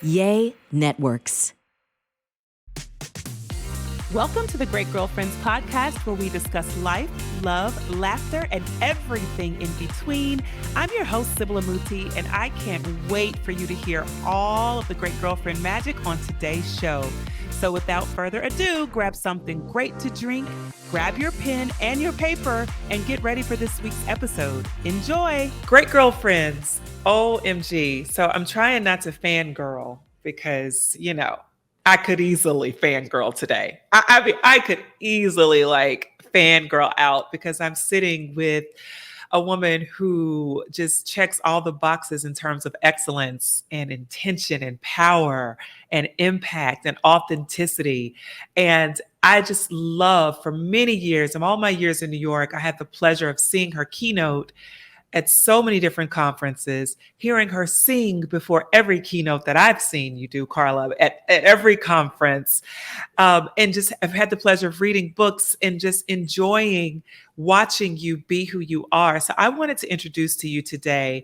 Yay Networks. Welcome to the Great Girlfriends podcast, where we discuss life, love, laughter, and everything in between. I'm your host, Sybil Amuti, and I can't wait for you to hear all of the great girlfriend magic on today's show. So without further ado, grab something great to drink, grab your pen and your paper, and get ready for this week's episode. Enjoy! Great girlfriends, OMG. So I'm trying not to fangirl because, I could easily fangirl today. I mean, I could easily fangirl out because I'm sitting with a woman who just checks all the boxes in terms of excellence and intention and power and impact and authenticity. And I just love, for many years, in all my years in New York, I had the pleasure of seeing her keynote at so many different conferences, hearing her sing before every keynote that I've seen you do, Carla, at every conference. And just I've had the pleasure of reading books and just enjoying watching you be who you are. So I wanted to introduce to you today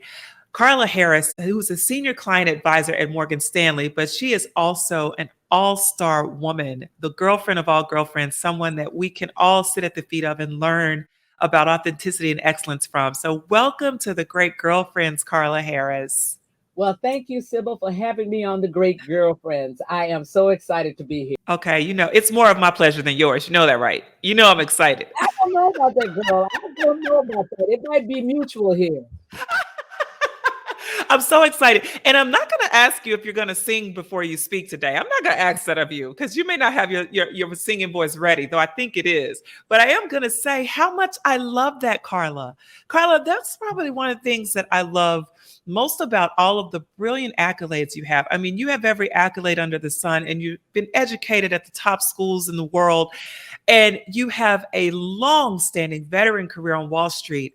Carla Harris, who's a senior client advisor at Morgan Stanley, but she is also an all-star woman, the girlfriend of all girlfriends, someone that we can all sit at the feet of and learn about authenticity and excellence from. So welcome to the Great Girlfriends, Carla Harris. Well, thank you, Sybil, for having me on the Great Girlfriends. I am so excited to be here. Okay, it's more of my pleasure than yours. You know that, right? You know I'm excited. I don't know about that, girl. I don't know about that. It might be mutual here. I'm so excited. And I'm not going to ask you if you're going to sing before you speak today. I'm not going to ask that of you because you may not have your singing voice ready, though I think it is. But I am going to say how much I love that, Carla. Carla, that's probably one of the things that I love most about all of the brilliant accolades you have. I mean, you have every accolade under the sun, and you've been educated at the top schools in the world, and you have a long-standing veteran career on Wall Street.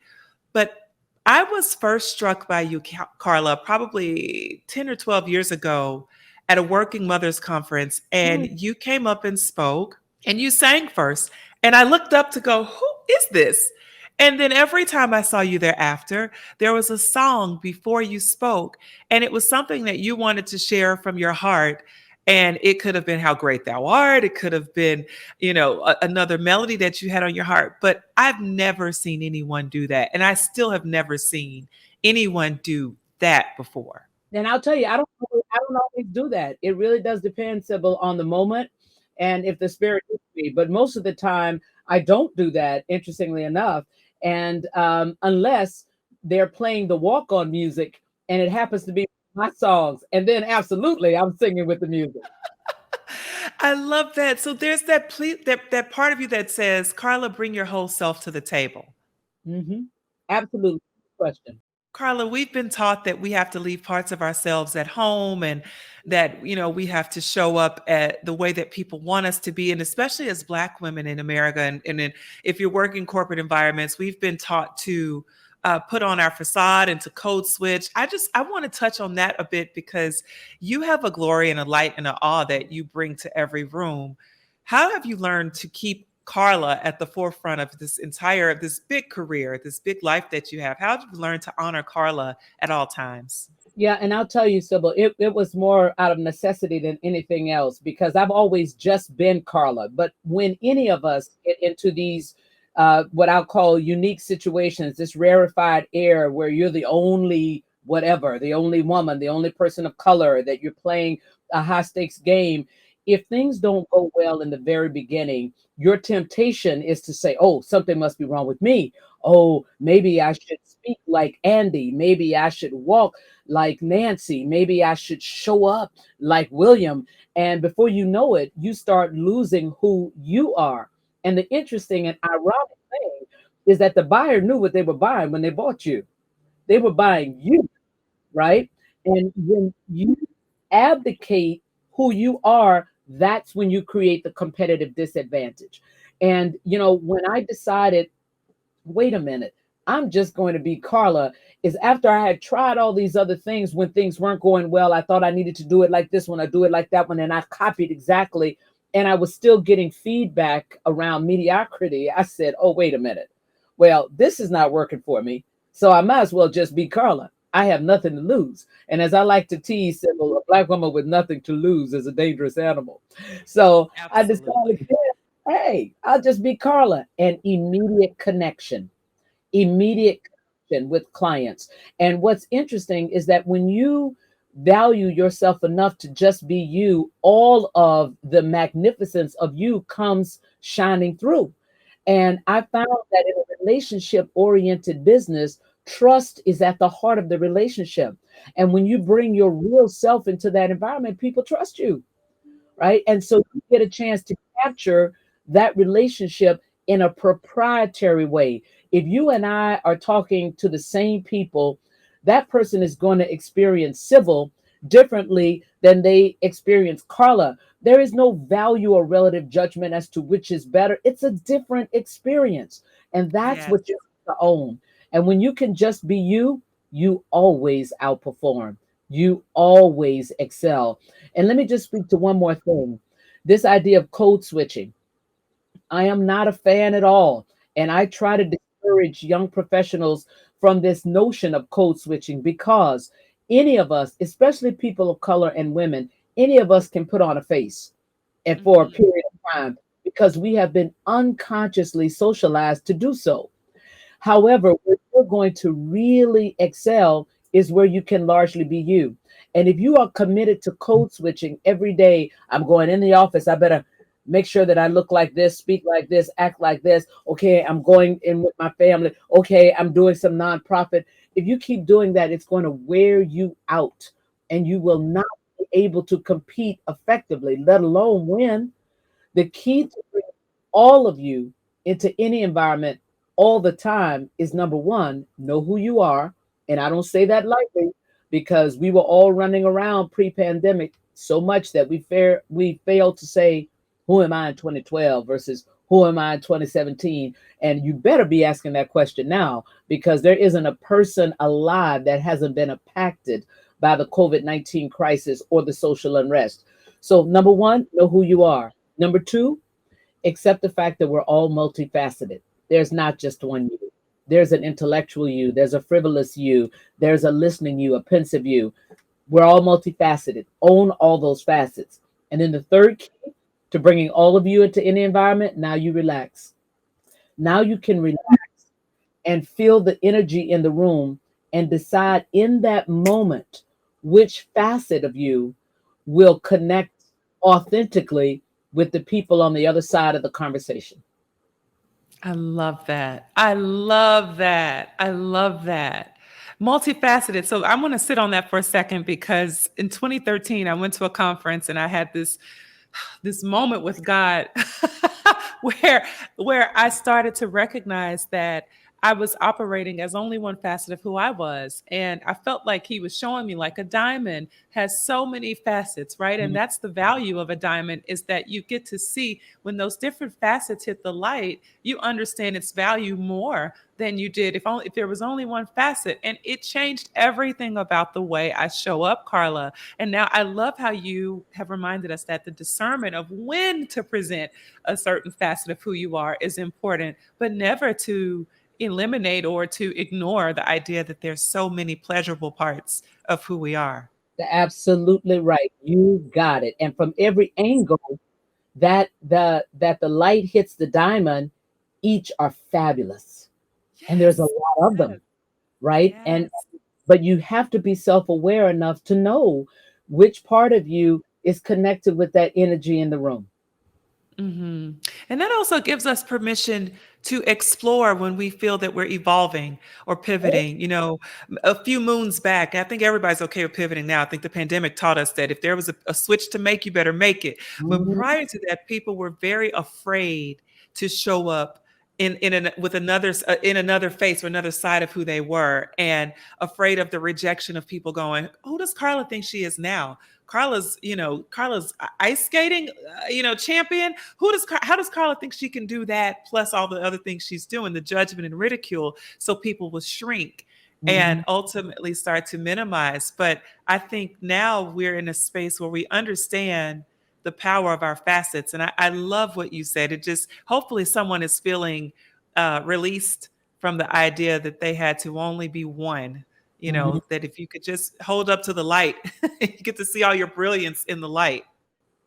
But I was first struck by you, Carla, probably 10 or 12 years ago at a Working Mothers Conference, and you came up and spoke, and you sang first. And I looked up to go, who is this? And then every time I saw you thereafter, there was a song before you spoke, and it was something that you wanted to share from your heart. And it could have been How Great Thou Art. It could have been, another melody that you had on your heart. But I've never seen anyone do that. And I still have never seen anyone do that before. And I'll tell you, I don't always do that. It really does depend, Sybil, on the moment and if the spirit is me. But most of the time, I don't do that, interestingly enough. And unless they're playing the walk-on music and it happens to be my songs, and then absolutely I'm singing with the music. I love that. So there's that part of you that says, Carla, bring your whole self to the table. Mm-hmm. Absolutely. Question. Carla, we've been taught that we have to leave parts of ourselves at home, and that, we have to show up at the way that people want us to be. And especially as Black women in America, and if you're working in corporate environments, we've been taught to put on our facade and to code switch. I want to touch on that a bit because you have a glory and a light and an awe that you bring to every room. How have you learned to keep Carla at the forefront of this big career, this big life that you have? How have you learned to honor Carla at all times? Yeah, and I'll tell you, Sybil, it was more out of necessity than anything else, because I've always just been Carla. But when any of us get into these what I'll call unique situations, this rarefied air where you're the only whatever, the only woman, the only person of color, that you're playing a high stakes game. If things don't go well in the very beginning, your temptation is to say, oh, something must be wrong with me. Oh, maybe I should speak like Andy. Maybe I should walk like Nancy. Maybe I should show up like William. And before you know it, you start losing who you are. And the interesting and ironic thing is that the buyer knew what they were buying when they bought you. They were buying you, right? And when you abdicate who you are, that's when you create the competitive disadvantage. And, when I decided, wait a minute, I'm just going to be Carla, is after I had tried all these other things. When things weren't going well, I thought I needed to do it like this one, I do it like that one, and I copied exactly. And I was still getting feedback around mediocrity. I said, oh, wait a minute. Well, this is not working for me. So I might as well just be Carla. I have nothing to lose. And as I like to tease, Sybil, a black woman with nothing to lose is a dangerous animal. So I decided, Absolutely. hey, I'll just be Carla. And immediate connection with clients. And what's interesting is that when you value yourself enough to just be you, all of the magnificence of you comes shining through. And I found that in a relationship oriented business, trust is at the heart of the relationship. And when you bring your real self into that environment, people trust you, right? And so you get a chance to capture that relationship in a proprietary way. If you and I are talking to the same people, that person is going to experience Sybil differently than they experience Carla. There is no value or relative judgment as to which is better. It's a different experience. And that's Yes. what you have to own. And when you can just be you, you always outperform. You always excel. And let me just speak to one more thing. This idea of code switching. I am not a fan at all. And I try to discourage young professionals from this notion of code switching because any of us, especially people of color and women, any of us can put on a face and for a Hmm. period of time because we have been unconsciously socialized to do so. However, where you're going to really excel is where you can largely be you. And if you are committed to code switching every day, I'm going in the office, I better make sure that I look like this, speak like this, act like this. Okay, I'm going in with my family. Okay, I'm doing some nonprofit. If you keep doing that, it's going to wear you out and you will not be able to compete effectively, let alone win. The key to bring all of you into any environment all the time is number one, know who you are. And I don't say that lightly because we were all running around pre-pandemic so much that we failed to say, who am I in 2012 versus who am I in 2017? And you better be asking that question now because there isn't a person alive that hasn't been impacted by the COVID-19 crisis or the social unrest. So number one, know who you are. Number two, accept the fact that we're all multifaceted. There's not just one you. There's an intellectual you, there's a frivolous you, there's a listening you, a pensive you. We're all multifaceted. Own all those facets. And then the third key to bringing all of you into any environment, now you relax. Now you can relax and feel the energy in the room and decide in that moment which facet of you will connect authentically with the people on the other side of the conversation. I love that. I love that. I love that. Multifaceted. So I'm going to sit on that for a second because in 2013 I went to a conference and I had this moment with God where I started to recognize that I was operating as only one facet of who I was. And I felt like he was showing me like a diamond has so many facets, right? And Mhm. that's the value of a diamond is that you get to see when those different facets hit the light, you understand its value more than you did if there was only one facet. And it changed everything about the way I show up, Carla. And now I love how you have reminded us that the discernment of when to present a certain facet of who you are is important, but never to eliminate or to ignore the idea that there's so many pleasurable parts of who we are. Absolutely right. You got it. And from every angle that the light hits the diamond, each are fabulous. And there's a Yes. lot of them, Yes. right? And Yes. but you have to be self-aware enough to know which part of you is connected with that energy in the room. Hmm. And that also gives us permission to explore when we feel that we're evolving or pivoting. A few moons back, I think everybody's okay with pivoting now. I think the pandemic taught us that if there was a switch to make, you better make it. But Mhm. prior to that, people were very afraid to show up with in another face or another side of who they were, and afraid of the rejection of people going, "Who does Carla think she is now? Carla's ice skating, champion. How does Carla think she can do that? Plus all the other things she's doing, the judgment and ridicule. So people will shrink and Mhm. ultimately start to minimize. But I think now we're in a space where we understand the power of our facets. And I love what you said. It just hopefully someone is feeling released from the idea that they had to only be one Mhm. that if you could just hold up to the light, you get to see all your brilliance in the light.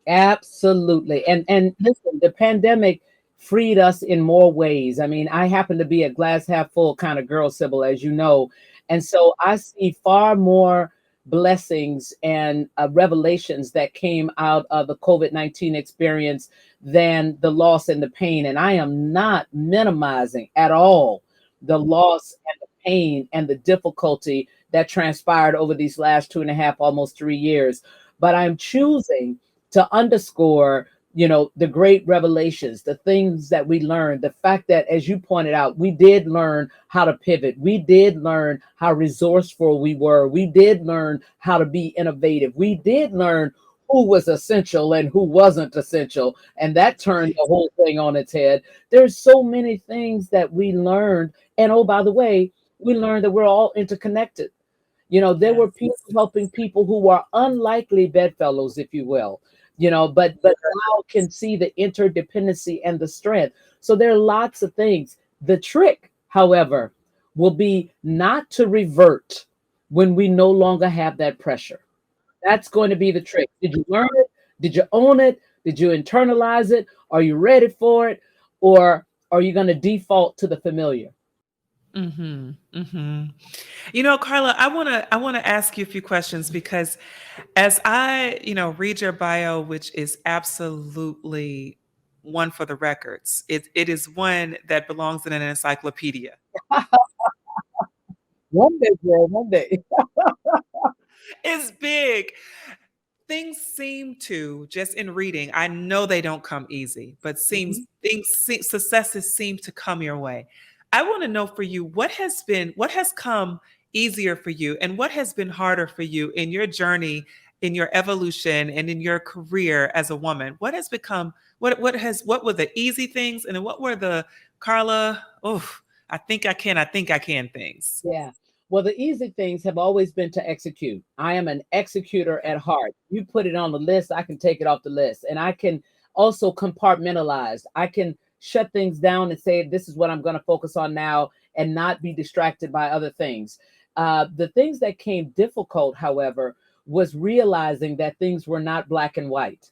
Absolutely. And listen, the pandemic freed us in more ways. I mean, I happen to be a glass half full kind of girl, Sybil, as you know. And so I see far more blessings and revelations that came out of the COVID-19 experience than the loss and the pain. And I am not minimizing at all the loss and the pain and the difficulty that transpired over these last 2.5, almost 3 years. But I'm choosing to underscore, the great revelations, the things that we learned, the fact that, as you pointed out, we did learn how to pivot, we did learn how resourceful we were, we did learn how to be innovative, we did learn who was essential and who wasn't essential, and that turned the whole thing on its head. There's so many things that we learned, and oh, by the way, we learned that we're all interconnected. There were Yes. people helping people who are unlikely bedfellows, if you will, but now can see the interdependency and the strength. So there are lots of things. The trick, however, will be not to revert when we no longer have that pressure. That's going to be the trick. Did you learn it? Did you own it? Did you internalize it? Are you ready for it? Or are you going to default to the familiar? Mm-hmm. Mm-hmm. Carla, I want to ask you a few questions because as I, read your bio, which is absolutely one for the records, it is one that belongs in an encyclopedia. One day, girl, one day. It's big. Things seem to, just in reading, I know they don't come easy, but Mhm. successes seem to come your way. I want to know for you, what has come easier for you and what has been harder for you in your journey, in your evolution and in your career as a woman? What has become, what were the easy things and then what were the Carla, oh, I think I can things. Yeah. Well, the easy things have always been to execute. I am an executor at heart. You put it on the list, I can take it off the list. And I can also compartmentalize. I can shut things down and say, this is what I'm going to focus on now and not be distracted by other things. The things that came difficult, however, was realizing that things were not black and white.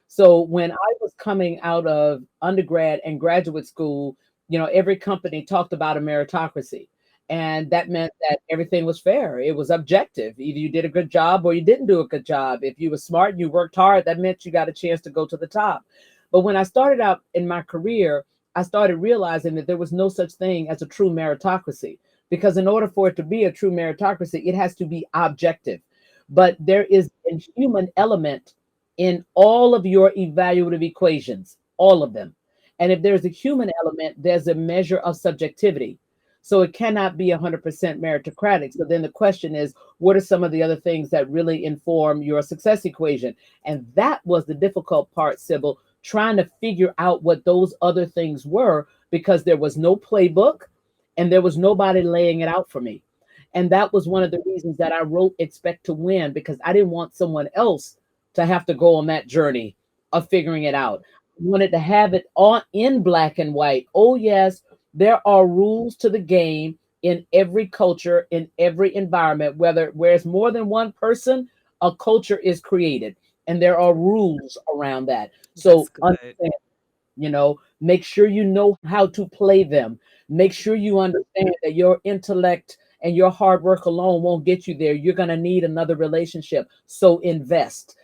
So when I was coming out of undergrad and graduate school, every company talked about a meritocracy. And that meant that everything was fair. It was objective. Either you did a good job or you didn't do a good job. If you were smart and you worked hard, that meant you got a chance to go to the top. But when I started out in my career, I started realizing that there was no such thing as a true meritocracy. Because in order for it to be a true meritocracy, it has to be objective. But there is a human element in all of your evaluative equations, all of them. And if there's a human element, there's a measure of subjectivity. So it cannot be 100% meritocratic. So then the question is, what are some of the other things that really inform your success equation? And that was the difficult part, Sybil, trying to figure out what those other things were because there was no playbook and there was nobody laying it out for me. And that was one of the reasons that I wrote Expect to Win, because I didn't want someone else to have to go on that journey of figuring it out. I wanted to have it on in black and white. Oh, yes, there are rules to the game in every culture, in every environment, where it's more than one person, a culture is created and there are rules around that. That's So good. understand, make sure you know how to play them. Make sure you understand that your intellect and your hard work alone won't get you there. You're going to need another relationship. So invest.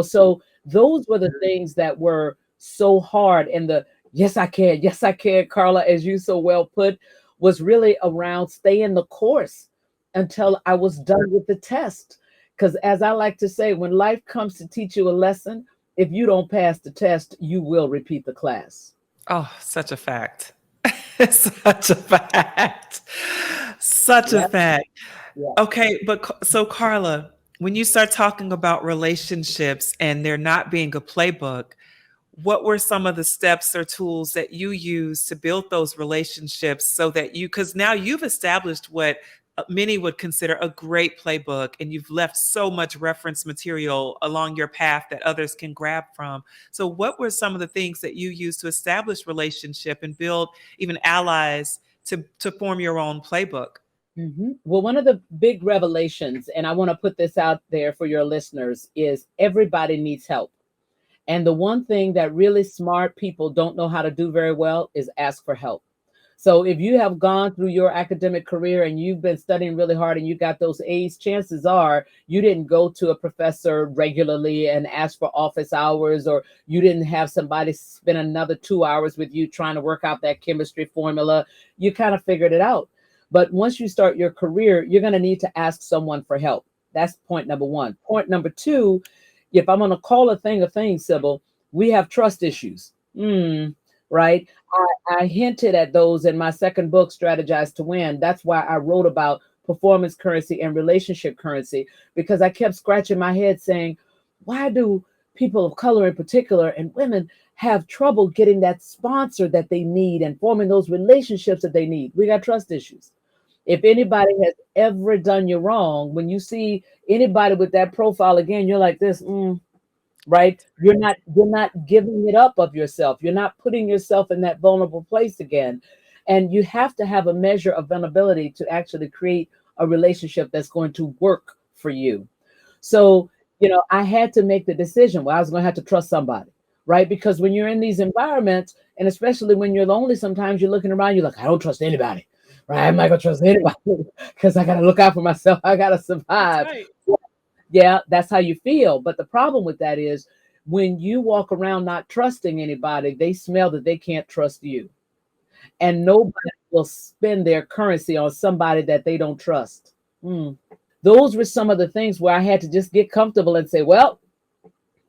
So those were the things that were so hard. And the yes, I can, Carla, as you so well put, was really around staying the course until I was done with the test. Because as I like to say, when life comes to teach you a lesson, if you don't pass the test, you will repeat the class. Oh, such a fact. Such a fact. Such a Yep. fact. Yeah. Okay, but so Carla, when you start talking about relationships and there not being a playbook, what were some of the steps or tools that you use to build those relationships so that because now you've established what many would consider a great playbook and you've left so much reference material along your path that others can grab from. So what were some of the things that you used to establish relationship and build even allies to form your own playbook? Well, one of the big revelations, and I want to put this out there for your listeners, is everybody needs help. And the one thing that really smart people don't know how to do very well is ask for help. So if you have gone through your academic career and you've been studying really hard and you got those A's, chances are you didn't go to a professor regularly and ask for office hours, or you didn't have somebody spend another 2 hours with you trying to work out that chemistry formula. You kind of figured it out. But once you start your career, you're going to need to ask someone for help. That's point number one. Point number two, if I'm going to call a thing, Sybil, we have trust issues. Right? I hinted at those in my second book, Strategize to Win. That's why I wrote about performance currency and relationship currency, because I kept scratching my head saying, why do people of color in particular and women have trouble getting that sponsor that they need and forming those relationships that they need? We got trust issues. If anybody has ever done you wrong, when you see anybody with that profile again, you're like this, right? You're not giving it up of yourself. You're not putting yourself in that vulnerable place again. And you have to have a measure of vulnerability to actually create a relationship that's going to work for you. So, I had to make the decision. Well, I was going to have to trust somebody, right? Because when you're in these environments, and especially when you're lonely, sometimes you're looking around, you're like, I don't trust anybody, right? I'm not going to trust anybody because I got to look out for myself. I got to survive. That's right. Yeah, that's how you feel. But the problem with that is when you walk around not trusting anybody, they smell that they can't trust you. And nobody will spend their currency on somebody that they don't trust. Those were some of the things where I had to just get comfortable and say, well,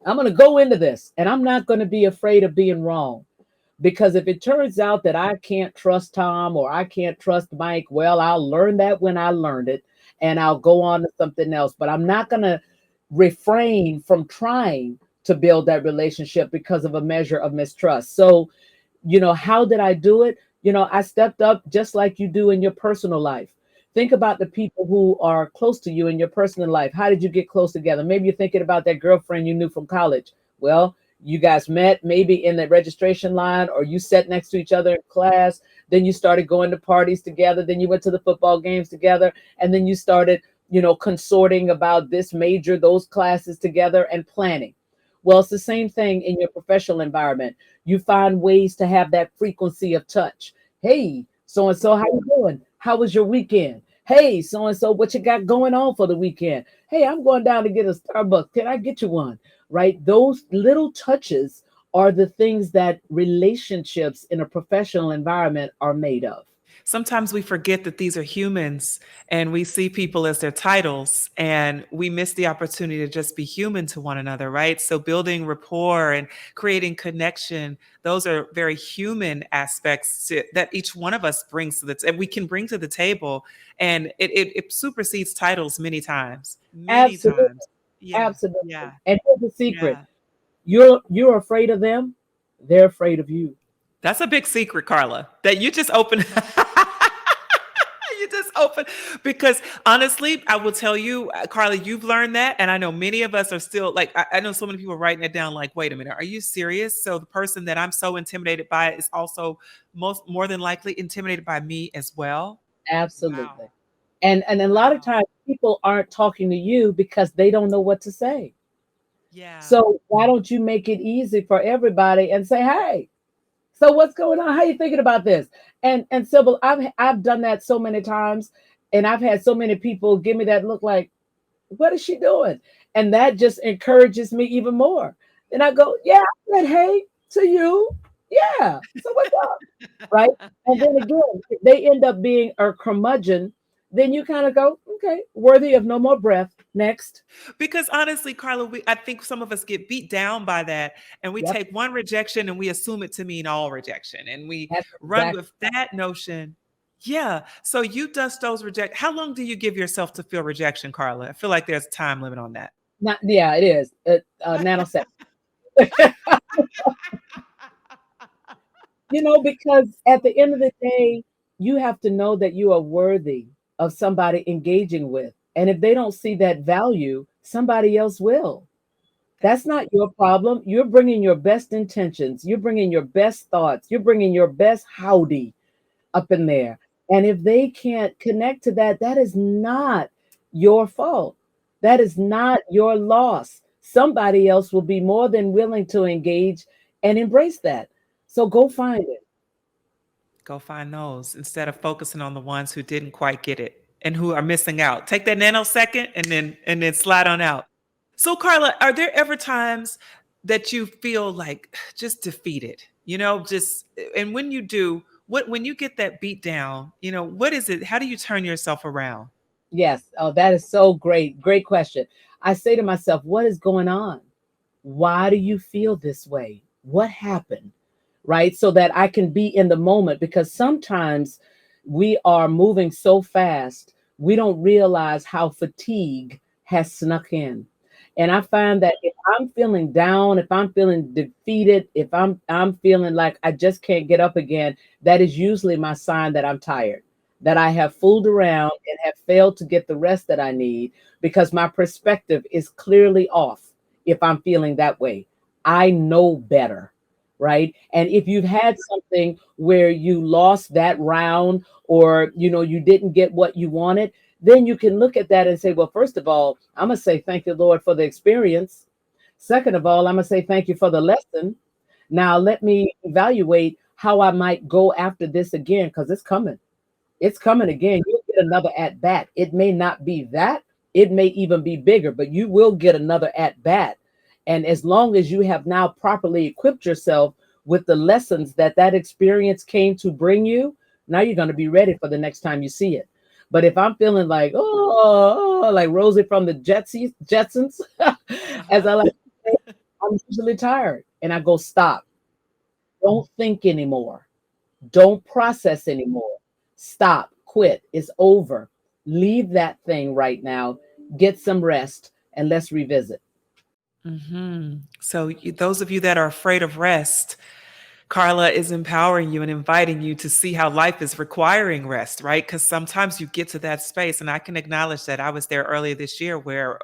I'm going to go into this and I'm not going to be afraid of being wrong. Because if it turns out that I can't trust Tom or I can't trust Mike, well, I'll learn that when I learned it and I'll go on to something else. But I'm not going to refrain from trying to build that relationship because of a measure of mistrust. So, how did I do it? I stepped up just like you do in your personal life. Think about the people who are close to you in your personal life. How did you get close together? Maybe you're thinking about that girlfriend you knew from college. Well, you guys met maybe in the registration line, or you sat next to each other in class. Then you started going to parties together. Then you went to the football games together. And then you started, consorting about this major, those classes together and planning. Well, it's the same thing in your professional environment. You find ways to have that frequency of touch. Hey, so-and-so, how you doing? How was your weekend? Hey, so-and-so, what you got going on for the weekend? Hey, I'm going down to get a Starbucks. Can I get you one? Right? Those little touches are the things that relationships in a professional environment are made of. Sometimes we forget that these are humans and we see people as their titles, and we miss the opportunity to just be human to one another, right? So building rapport and creating connection, those are very human aspects that each one of us brings to and we can bring to the table. And it supersedes titles many times, many Absolutely. times. Yeah. Absolutely. Yeah. And here's the secret. Yeah. You're afraid of them. They're afraid of you. That's a big secret, Carla, that you just opened. You just opened, because honestly, I will tell you, Carla, you've learned that. And I know many of us are still like, I know so many people are writing it down like, wait a minute, are you serious? So the person that I'm so intimidated by is also more than likely intimidated by me as well. Absolutely. Wow. And a lot of Wow. times people aren't talking to you because they don't know what to say. Yeah. So why don't you make it easy for everybody and say, hey, so what's going on? How you thinking about this? And Sybil, I've done that so many times, and I've had so many people give me that look like, what is she doing? And that just encourages me even more. And I go, yeah, I said hey to you. Yeah. So what's up? Right. And then again, if they end up being a curmudgeon, then you kind of go, okay, worthy of no more breath. Next. Because honestly, Carla, I think some of us get beat down by that, and we Yep. take one rejection and we assume it to mean all rejection, and we That's run exactly. with that notion. Yeah. So you dust those reject. How long do you give yourself to feel rejection, Carla? I feel like there's a time limit on that. Not, yeah, it is. Nanosecond. Because at the end of the day, you have to know that you are worthy of somebody engaging with. And if they don't see that value, somebody else will. That's That's not your problem. You're bringing your best intentions. You're bringing your best thoughts. You're bringing your best howdy up in there. And if they can't connect to that, that is not your fault. That is not your loss. Somebody else will be more than willing to engage and embrace that. So go find it. Go find those instead of focusing on the ones who didn't quite get it and who are missing out. Take that nanosecond and then slide on out. So Carla, are there ever times that you feel like just defeated? Just and when you do, what when you get that beat down, what is it? How do you turn yourself around? Yes. Oh, that is so great. Great question. I say to myself, what is going on? Why do you feel this way? What happened? Right? So that I can be in the moment, because sometimes we are moving so fast, we don't realize how fatigue has snuck in. And I find that if I'm feeling down, if I'm feeling defeated, if I'm feeling like I just can't get up again, that is usually my sign that I'm tired, that I have fooled around and have failed to get the rest that I need, because my perspective is clearly off. If I'm feeling that way, I know better, right? And if you've had something where you lost that round, or you didn't get what you wanted, then you can look at that and say, well, first of all, I'm going to say thank you, Lord, for the experience. Second of all, I'm going to say thank you for the lesson. Now let me evaluate how I might go after this again, because it's coming. It's coming again. You'll get another at bat. It may not be that, it may even be bigger, but you will get another at bat. And as long as you have now properly equipped yourself with the lessons that that experience came to bring you, now you're going to be ready for the next time you see it. But if I'm feeling like, like Rosie from the Jetsons, as I like to say, I'm usually tired, and I go, stop. Don't think anymore. Don't process anymore. Stop, quit. It's over. Leave that thing right now. Get some rest, and let's revisit. So those of you that are afraid of rest, Carla is empowering you and inviting you to see how life is requiring rest, right? Because sometimes you get to that space, and I can acknowledge that I was there earlier this year where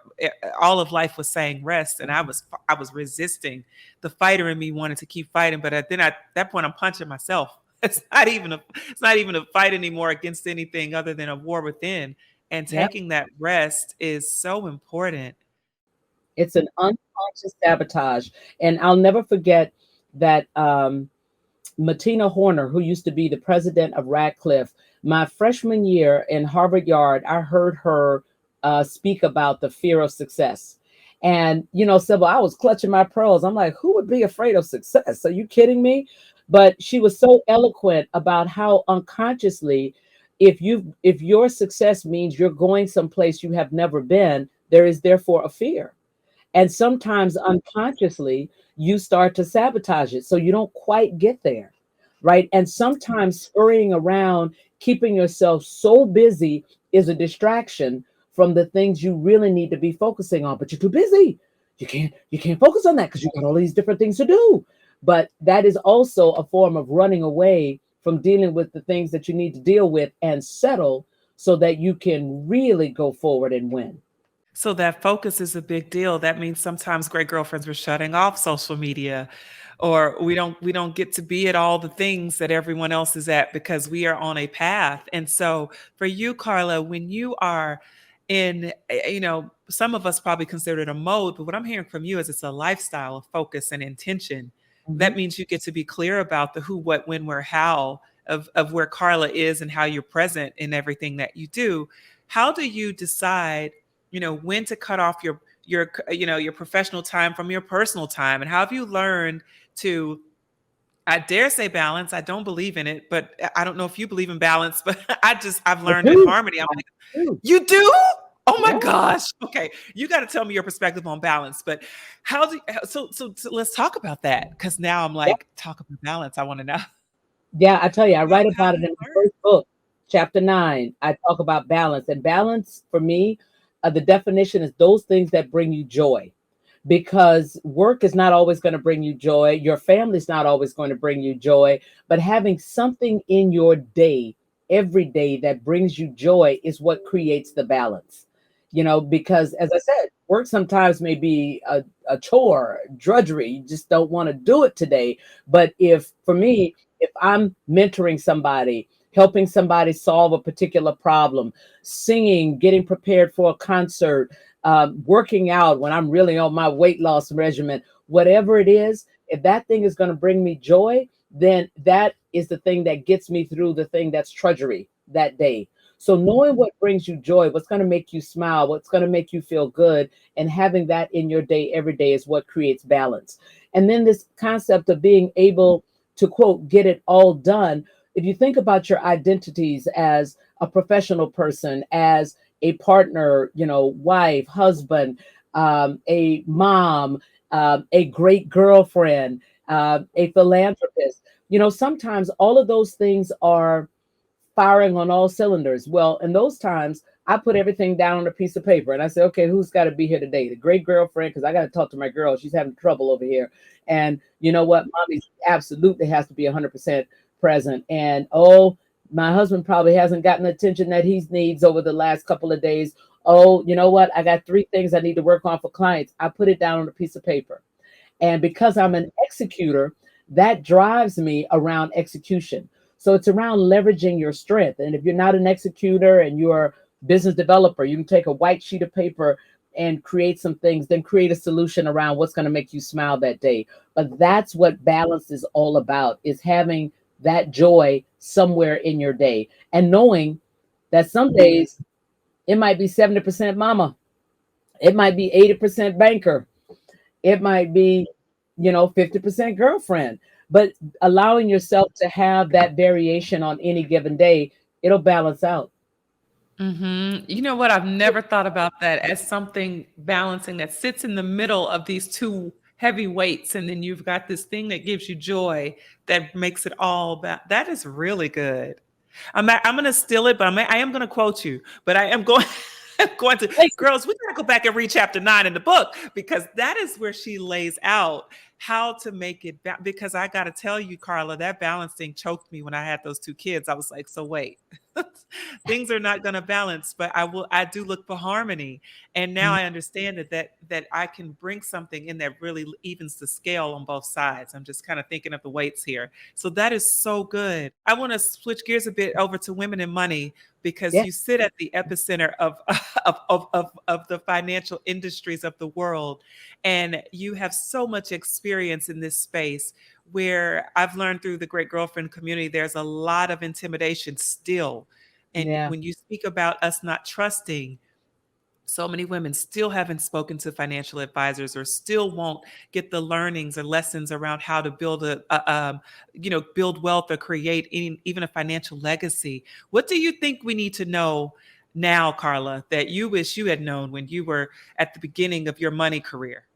all of life was saying rest, and I was resisting. The fighter in me wanted to keep fighting, but then at that point, I'm punching myself. It's not even a fight anymore against anything other than a war within. And Yep. taking that rest is so important. It's an unconscious sabotage. And I'll never forget that Martina Horner, who used to be the president of Radcliffe, my freshman year in Harvard Yard, I heard her speak about the fear of success. And, Sybil, I was clutching my pearls. I'm like, who would be afraid of success? Are you kidding me? But she was so eloquent about how unconsciously, if your success means you're going someplace you have never been, there is therefore a fear. And sometimes unconsciously, you start to sabotage it. So you don't quite get there. Right. And sometimes scurrying around, keeping yourself so busy is a distraction from the things you really need to be focusing on. But you're too busy. You can't focus on that because you've got all these different things to do. But that is also a form of running away from dealing with the things that you need to deal with and settle, so that you can really go forward and win. So that focus is a big deal. That means sometimes great girlfriends, we're shutting off social media, or we don't get to be at all the things that everyone else is at because we are on a path. And so for you, Carla, when you are in, some of us probably consider it a mode, but what I'm hearing from you is it's a lifestyle of focus and intention. That Mhm. means you get to be clear about the who, what, when, where, how of where Carla is and how you're present in everything that you do. How do you decide, when to cut off your professional time from your personal time? And how have you learned to, I dare say, balance? I don't believe in it, but I don't know if you believe in balance, but I've I learned in do. harmony. I'm I like, do. you do? Oh my Yeah. gosh. Okay. You got to tell me your perspective on balance. But so let's talk about that. Cause now I'm like, talk about balance. I want to know. Yeah, I tell you, I write How about do it you in my learn? first book, chapter 9. I talk about balance. And balance for me, the definition is those things that bring you joy. Because work is not always going to bring you joy, your family's not always going to bring you joy, but having something in your day, every day, that brings you joy is what creates the balance. Because as I said, work sometimes may be a chore, drudgery. You just don't want to do it today. But if, for me, if I'm mentoring somebody, helping somebody solve a particular problem, singing, getting prepared for a concert, working out when I'm really on my weight loss regimen, whatever it is, if that thing is going to bring me joy, then that is the thing that gets me through the thing that's drudgery that day. So knowing what brings you joy, what's going to make you smile, what's going to make you feel good, and having that in your day every day is what creates balance. And then this concept of being able to, quote, get it all done. If you think about your identities as a professional person, as a partner, wife, husband, a mom, a great girlfriend, a philanthropist, sometimes all of those things are firing on all cylinders. Well, in those times, I put everything down on a piece of paper and I say, okay, who's got to be here today? The great girlfriend, because I got to talk to my girl. She's having trouble over here. And you know what? Mommy absolutely has to be 100% present. And oh, my husband probably hasn't gotten the attention that he needs over the last couple of days. Oh, you know what? I got 3 things I need to work on for clients. I put it down on a piece of paper. And because I'm an executor, that drives me around execution. So it's around leveraging your strength. And if you're not an executor and you're a business developer, you can take a white sheet of paper and create some things, then create a solution around what's going to make you smile that day. But that's what balance is all about, is having that joy somewhere in your day and knowing that some days it might be 70% mama, it might be 80% banker, it might be 50% girlfriend, but allowing yourself to have that variation on any given day, it'll balance out. You know what? I've never thought about that as something balancing that sits in the middle of these two heavy weights, and then you've got this thing that gives you joy that makes it all that is really good. I'm going to steal it, but I am going to quote you, but I am going I'm going to Thanks. girls, we got to go back and read chapter 9 in the book because that is where she lays out how to make it because I got to tell you, Carla, that balance thing choked me when I had those 2 kids. I was like, so wait. Things are not going to balance, but I do look for harmony. And now I understand that I can bring something in that really evens the scale on both sides. I'm just kind of thinking of the weights here. So that is so good. I want to switch gears a bit over to women and money because Yeah. you sit at the epicenter of of the financial industries of the world, and you have so much experience in this space where I've learned through the Great Girlfriend community, there's a lot of intimidation still. And Yeah. when you speak about us not trusting, so many women still haven't spoken to financial advisors or still won't get the learnings or lessons around how to build build wealth or create even a financial legacy. What do you think we need to know now, Carla, that you wish you had known when you were at the beginning of your money career?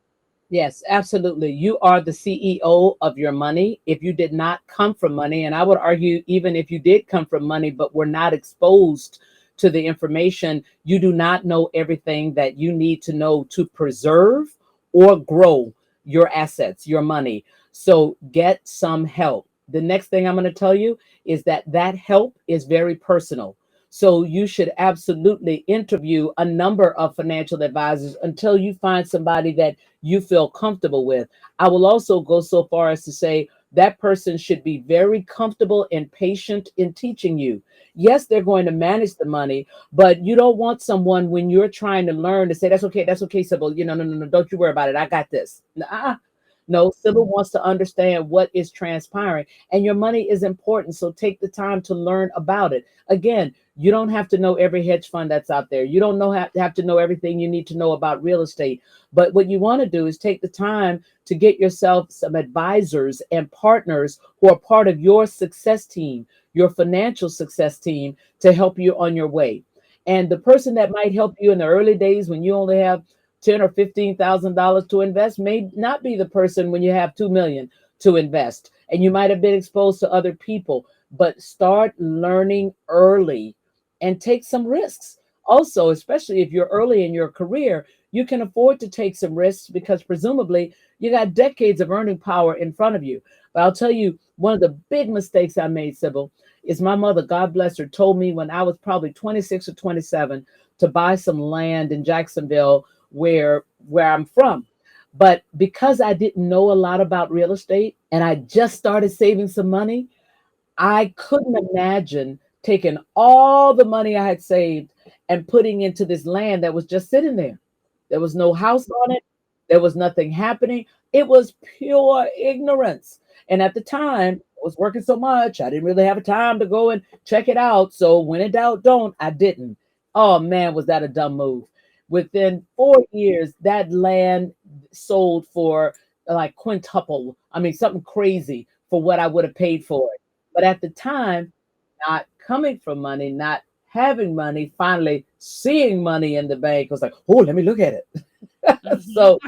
Yes, absolutely. You are the CEO of your money. If you did not come from money, and I would argue, even if you did come from money, but were not exposed to the information, you do not know everything that you need to know to preserve or grow your assets, your money. So get some help. The next thing I'm going to tell you is that help is very personal. So you should absolutely interview a number of financial advisors until you find somebody that you feel comfortable with. I will also go so far as to say that person should be very comfortable and patient in teaching you. Yes, they're going to manage the money, but you don't want someone when you're trying to learn to say, that's okay, Sybil. No, don't you worry about it. I got this. No, Sybil wants to understand what is transpiring, and your money is important. So take the time to learn about it. Again, you don't have to know every hedge fund that's out there. You don't have to know everything you need to know about real estate. But what you want to do is take the time to get yourself some advisors and partners who are part of your success team, your financial success team, to help you on your way. And the person that might help you in the early days when you only have $10,000 or $15,000 to invest may not be the person when you have 2 million to invest. And you might have been exposed to other people, but start learning early and take some risks. Also, especially if you're early in your career, you can afford to take some risks because presumably you got decades of earning power in front of you. But I'll tell you, one of the big mistakes I made, Sybil, is my mother, God bless her, told me when I was probably 26 or 27 to buy some land in Jacksonville where I'm from. But because I didn't know a lot about real estate and I just started saving some money, I couldn't imagine taking all the money I had saved and putting into this land that was just sitting there. There was no house on it. There was nothing happening. It was pure ignorance. And at the time, I was working so much, I didn't really have time to go and check it out. So when in doubt, don't. I didn't. Oh man, was that a dumb move? Within 4 years, that land sold for like quintuple. I mean, something crazy for what I would have paid for it. But at the time, not coming from money, not having money, finally seeing money in the bank was like, oh, let me look at it. Mhm. So,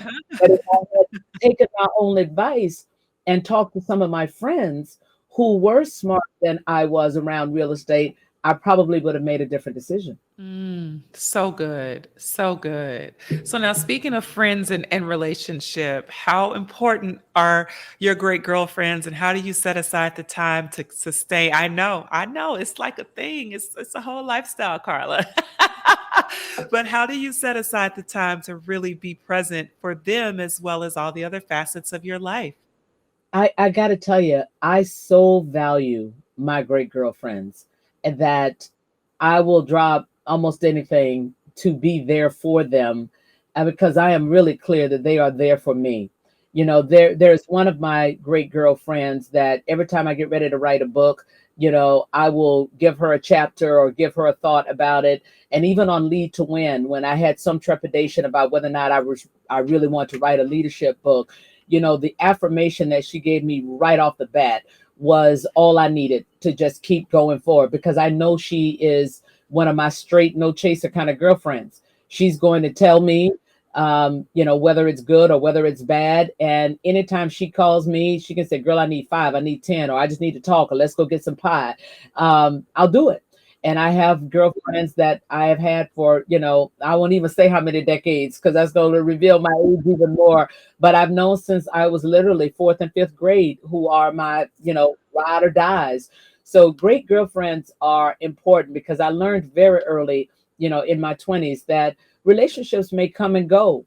but if I had taken my own advice and talked to some of my friends who were smarter than I was around real estate, I probably would have made a different decision. So good. So good. So now speaking of friends and relationship, how important are your great girlfriends and how do you set aside the time to sustain? I know, it's like a thing. It's a whole lifestyle, Carla. But how do you set aside the time to really be present for them as well as all the other facets of your life? I got to tell you, I so value my great girlfriends and that I will drop almost anything to be there for them because I am really clear that they are there for me. You know, there's one of my great girlfriends that every time I get ready to write a book, I will give her a chapter or give her a thought about it. And even on Lead to Win, when I had some trepidation about whether or not I really want to write a leadership book, the affirmation that she gave me right off the bat was all I needed to just keep going forward because I know she is one of my straight, no chaser kind of girlfriends. She's going to tell me, whether it's good or whether it's bad. And anytime she calls me, she can say, girl, I need 5, I need 10, or I just need to talk, or let's go get some pie. I'll do it. And I have girlfriends that I have had for, I won't even say how many decades because that's going to reveal my age even more. But I've known since I was literally fourth and fifth grade who are my, ride or dies. So great girlfriends are important because I learned very early, in my 20s that relationships may come and go,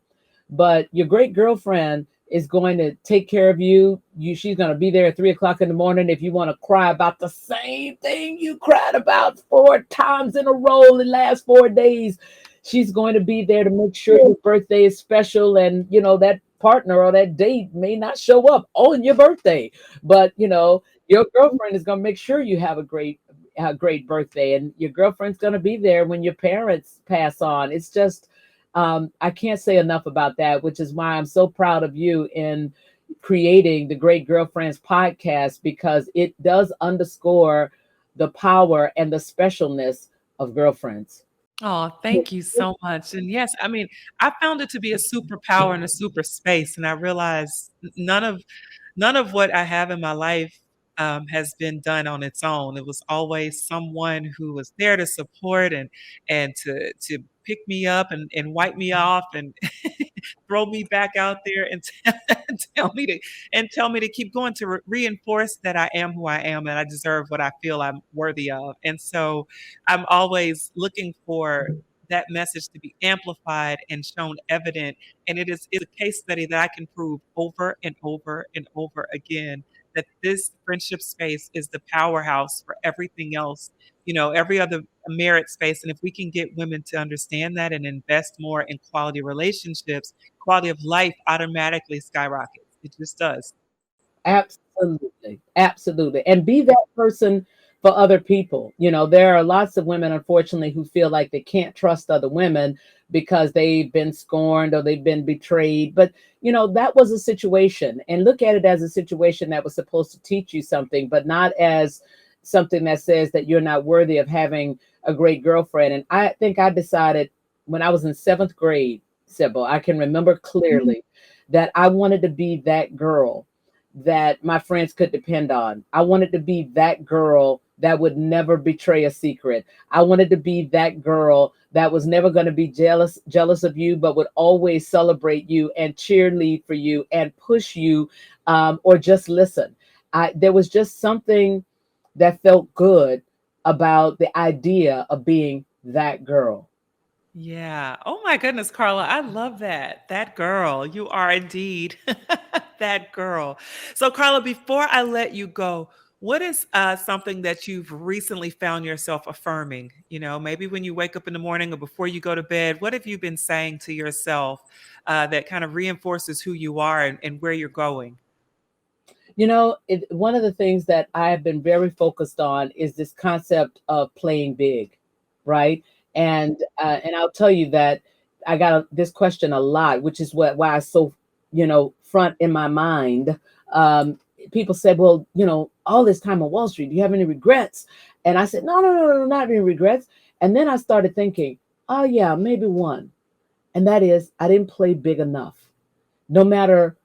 but your great girlfriend is going to take care of you. She's going to be there at 3 o'clock in the morning if you want to cry about the same thing you cried about 4 times in a row in the last 4 days. She's going to be there to make sure your birthday is special, and that partner or that date may not show up on your birthday, but your girlfriend is going to make sure you have a great birthday, and your girlfriend's going to be there when your parents pass on. It's just I can't say enough about that, which is why I'm so proud of you in creating the Great Girlfriends podcast because it does underscore the power and the specialness of girlfriends. Oh, thank you so much. And yes, I mean, I found it to be a superpower and a super space, and I realized none of what I have in my life has been done on its own. It was always someone who was there to support and to pick me up and wipe me off and throw me back out there and tell me to tell me to keep going to reinforce that I am who I am and I deserve what I feel I'm worthy of. And so I'm always looking for that message to be amplified and shown evident. And it's a case study that I can prove over and over and over again that this friendship space is the powerhouse for everything else, every other merit space. And if we can get women to understand that and invest more in quality relationships, quality of life automatically skyrockets. It just does. Absolutely. Absolutely. And be that person for other people. There are lots of women, unfortunately, who feel like they can't trust other women because they've been scorned or they've been betrayed. But, that was a situation. And look at it as a situation that was supposed to teach you something, but not as something that says that you're not worthy of having a great girlfriend. And I think I decided when I was in seventh grade, Sybil, I can remember clearly that I wanted to be that girl that my friends could depend on. I wanted to be that girl that would never betray a secret. I wanted to be that girl that was never going to be jealous of you, but would always celebrate you and cheerlead for you and push you, or just listen. There was just something that felt good about the idea of being that girl. Yeah. Oh my goodness, Carla, I love that. That girl. You are indeed that girl. So, Carla, before I let you go, What is something that you've recently found yourself affirming? Maybe when you wake up in the morning or before you go to bed, what have you been saying to yourself that kind of reinforces who you are and where you're going? One of the things that I have been very focused on is this concept of playing big, right? And I'll tell you that I got this question a lot, which is why I so front in my mind. People said, "Well, all this time on Wall Street, do you have any regrets?" And I said, "No, no, no, no, not any regrets." And then I started thinking, "Oh yeah, maybe one," and that is I didn't play big enough. No matter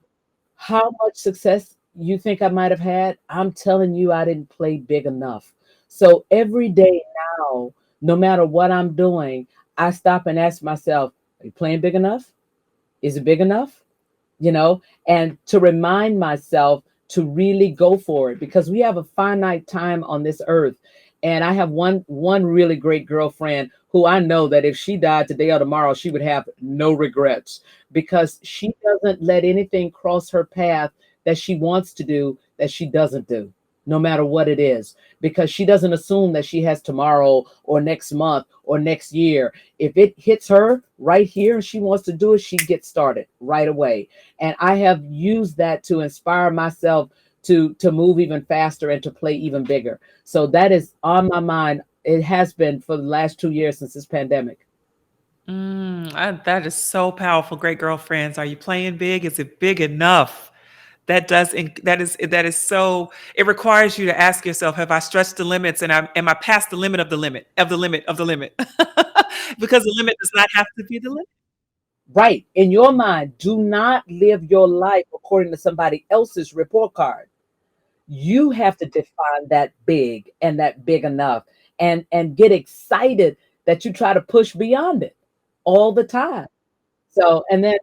how much success you think I might have had, I'm telling you, I didn't play big enough. So every day now, no matter what I'm doing, I stop and ask myself, are you playing big enough? Is it big enough? And to remind myself to really go for it because we have a finite time on this earth. And I have one really great girlfriend who I know that if she died today or tomorrow, she would have no regrets because she doesn't let anything cross her path that she wants to do that she doesn't do, no matter what it is, because she doesn't assume that she has tomorrow or next month or next year. If it hits her right here and she wants to do it, she gets started right away. And I have used that to inspire myself to move even faster and to play even bigger. So that is on my mind. It has been for the last 2 years since this pandemic. That is so powerful. Great girlfriends. Are you playing big? Is it big enough? That is so. It requires you to ask yourself: have I stretched the limits, and am I past the limit of the limit of the limit of the limit? Because the limit does not have to be the limit. Right. In your mind, do not live your life according to somebody else's report card. You have to define that big and that big enough and get excited that you try to push beyond it all the time. So, and then,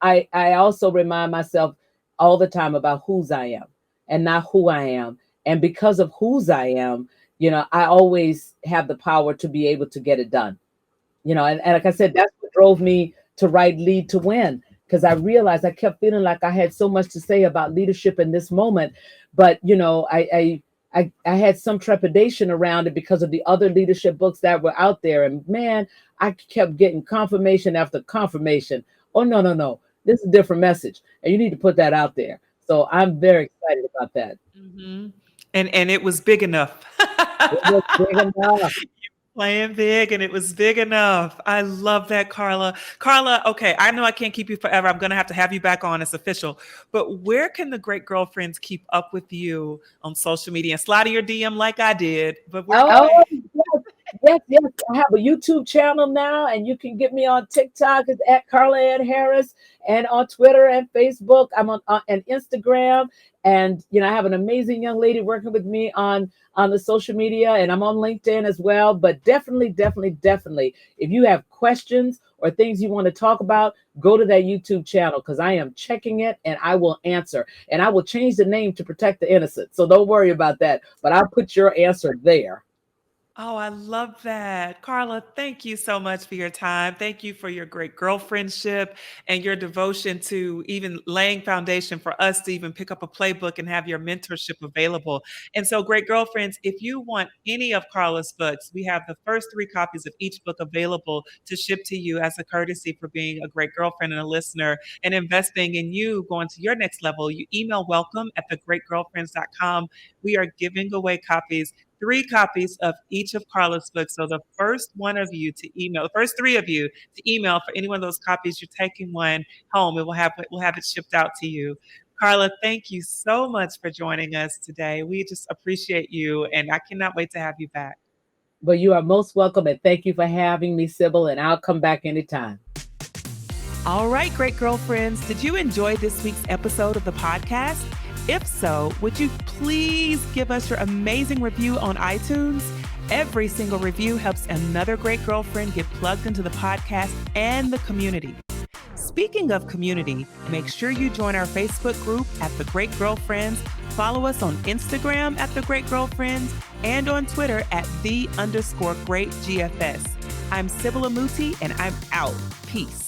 I also remind myself all the time about whose I am and not who I am. And because of whose I am, I always have the power to be able to get it done. And like I said, that's what drove me to write Lead to Win, because I realized I kept feeling like I had so much to say about leadership in this moment. But, I had some trepidation around it because of the other leadership books that were out there. And man, I kept getting confirmation after confirmation. Oh, no, no, no. This is a different message. And you need to put that out there. So I'm very excited about that. hmm and it was big enough. It was big enough. Playing big and it was big enough. I love that, Carla. Carla, okay, I know I can't keep you forever. I'm going to have you back on. It's official. But where can the great girlfriends keep up with you on social media? And slide in your DM like I did. But where can Oh, they? yes, yes. I have a YouTube channel now, and you can get me on TikTok. It's at Carla Harris, and on Twitter and Facebook. I'm on and Instagram, and I have an amazing young lady working with me on the social media, and I'm on LinkedIn as well. But definitely, definitely, definitely, if you have questions or things you want to talk about, go to that YouTube channel because I am checking it and I will answer. And I will change the name to protect the innocent. So don't worry about that. But I'll put your answer there. Oh, I love that. Carla, thank you so much for your time. Thank you for your great girlfriendship and your devotion to even laying foundation for us to even pick up a playbook and have your mentorship available. And so, great girlfriends, if you want any of Carla's books, we have the first 3 copies of each book available to ship to you as a courtesy for being a great girlfriend and a listener and investing in you going to your next level. You email welcome@thegreatgirlfriends.com. We are giving away copies, 3 copies of each of Carla's books. So the first one of you to email, the first 3 of you to email for any one of those copies, you're taking one home and we'll have it shipped out to you. Carla, thank you so much for joining us today. We just appreciate you and I cannot wait to have you back. But you are most welcome, and thank you for having me, Sybil, and I'll come back anytime. All right, great girlfriends, did you enjoy this week's episode of the podcast? If so, would you please give us your amazing review on iTunes? Every single review helps another great girlfriend get plugged into the podcast and the community. Speaking of community, make sure you join our Facebook group at The Great Girlfriends. Follow us on Instagram at The Great Girlfriends and on Twitter at @the_great GFS. I'm Sybil Amuti and I'm out. Peace.